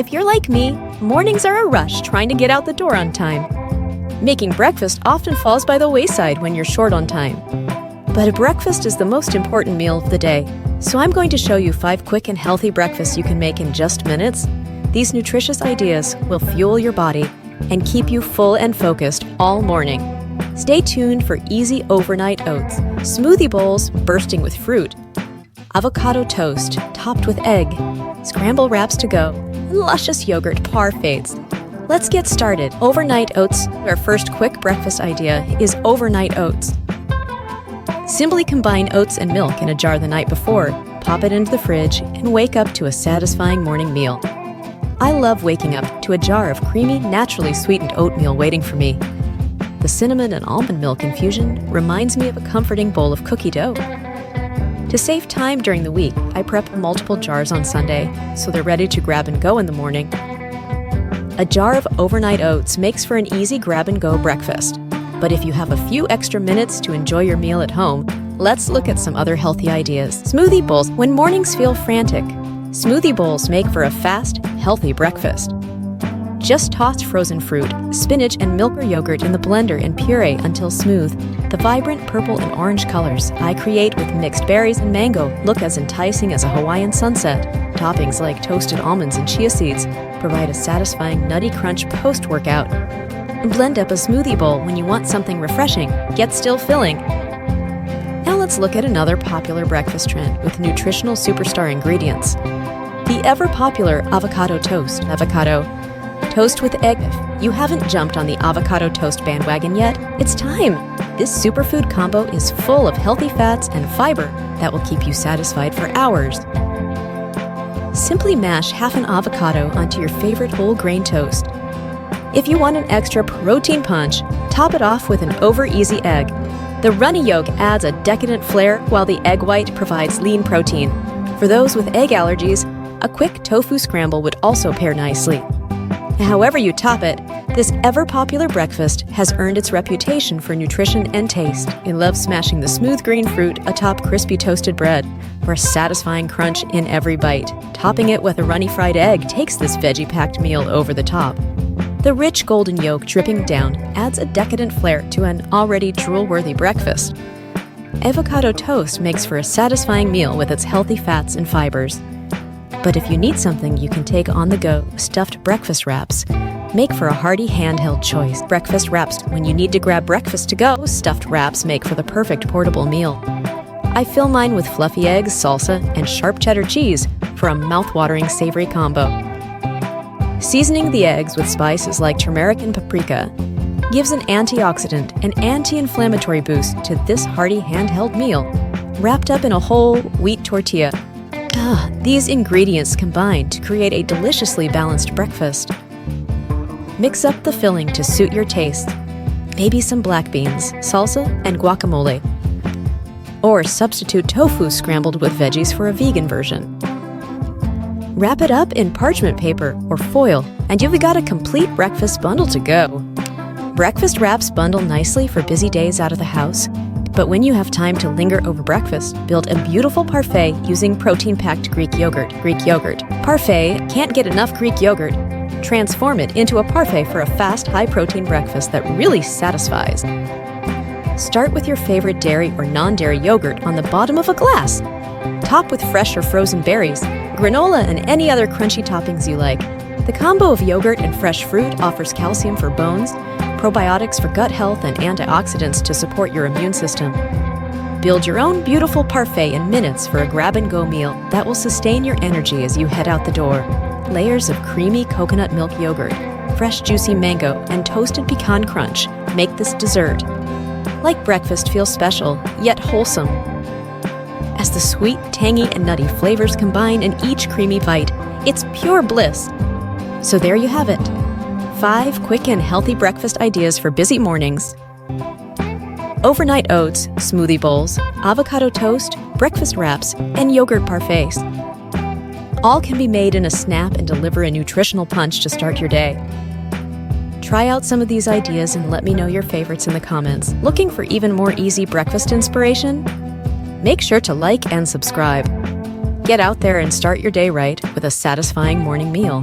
If you're like me, mornings are a rush trying to get out the door on time. Making breakfast often falls by the wayside when you're short on time. But a breakfast is the most important meal of the day, so I'm going to show you 5 quick and healthy breakfasts you can make in just minutes. These nutritious ideas will fuel your body and keep you full and focused all morning. Stay tuned for easy overnight oats, smoothie bowls bursting with fruit, avocado toast topped with egg, scramble wraps to go, and luscious yogurt parfaits. Let's get started. Overnight oats. Our first quick breakfast idea is overnight oats. Simply combine oats and milk in a jar the night before, pop it into the fridge, and wake up to a satisfying morning meal. I love waking up to a jar of creamy, naturally sweetened oatmeal waiting for me. The cinnamon and almond milk infusion reminds me of a comforting bowl of cookie dough. To save time during the week, I prep multiple jars on Sunday, so they're ready to grab and go in the morning. A jar of overnight oats makes for an easy grab-and-go breakfast. But if you have a few extra minutes to enjoy your meal at home, let's look at some other healthy ideas. Smoothie bowls. When mornings feel frantic, smoothie bowls make for a fast, healthy breakfast. Just toss frozen fruit, spinach, and milk or yogurt in the blender and puree until smooth. The vibrant purple and orange colors I create with mixed berries and mango look as enticing as a Hawaiian sunset. Toppings like toasted almonds and chia seeds provide a satisfying nutty crunch post-workout. Blend up a smoothie bowl when you want something refreshing, yet still filling. Now let's look at another popular breakfast trend with nutritional superstar ingredients. The ever-popular avocado toast. Avocado toast with egg. If you haven't jumped on the avocado toast bandwagon yet, it's time! This superfood combo is full of healthy fats and fiber that will keep you satisfied for hours. Simply mash half an avocado onto your favorite whole grain toast. If you want an extra protein punch, top it off with an over-easy egg. The runny yolk adds a decadent flair while the egg white provides lean protein. For those with egg allergies, a quick tofu scramble would also pair nicely. However you top it, this ever-popular breakfast has earned its reputation for nutrition and taste. I love smashing the smooth green fruit atop crispy toasted bread for a satisfying crunch in every bite. Topping it with a runny fried egg takes this veggie-packed meal over the top. The rich golden yolk dripping down adds a decadent flair to an already drool-worthy breakfast. Avocado toast makes for a satisfying meal with its healthy fats and fibers. But if you need something you can take on the go, stuffed breakfast wraps make for a hearty handheld choice. Breakfast wraps. When you need to grab breakfast to go, stuffed wraps make for the perfect portable meal. I fill mine with fluffy eggs, salsa, and sharp cheddar cheese for a mouth-watering savory combo. Seasoning the eggs with spices like turmeric and paprika gives an antioxidant and anti-inflammatory boost to this hearty handheld meal, wrapped up in a whole wheat tortilla. These ingredients combine to create a deliciously balanced breakfast. Mix up the filling to suit your taste. Maybe some black beans, salsa, and guacamole. Or substitute tofu scrambled with veggies for a vegan version. Wrap it up in parchment paper or foil, and you've got a complete breakfast bundle to go. Breakfast wraps bundle nicely for busy days out of the house, but when you have time to linger over breakfast, build a beautiful parfait using protein-packed Greek yogurt. Parfait can't get enough Greek yogurt. Transform it into a parfait for a fast, high-protein breakfast that really satisfies. Start with your favorite dairy or non-dairy yogurt on the bottom of a glass. Top with fresh or frozen berries, granola, and any other crunchy toppings you like. The combo of yogurt and fresh fruit offers calcium for bones, probiotics for gut health, and antioxidants to support your immune system. Build your own beautiful parfait in minutes for a grab-and-go meal that will sustain your energy as you head out the door. Layers of creamy coconut milk yogurt, fresh juicy mango, and toasted pecan crunch make this dessert. Like breakfast feels special, yet wholesome. As the sweet, tangy, and nutty flavors combine in each creamy bite, it's pure bliss. So there you have it. 5 quick and healthy breakfast ideas for busy mornings. Overnight oats, smoothie bowls, avocado toast, breakfast wraps, and yogurt parfaits. All can be made in a snap and deliver a nutritional punch to start your day. Try out some of these ideas and let me know your favorites in the comments. Looking for even more easy breakfast inspiration? Make sure to like and subscribe. Get out there and start your day right with a satisfying morning meal.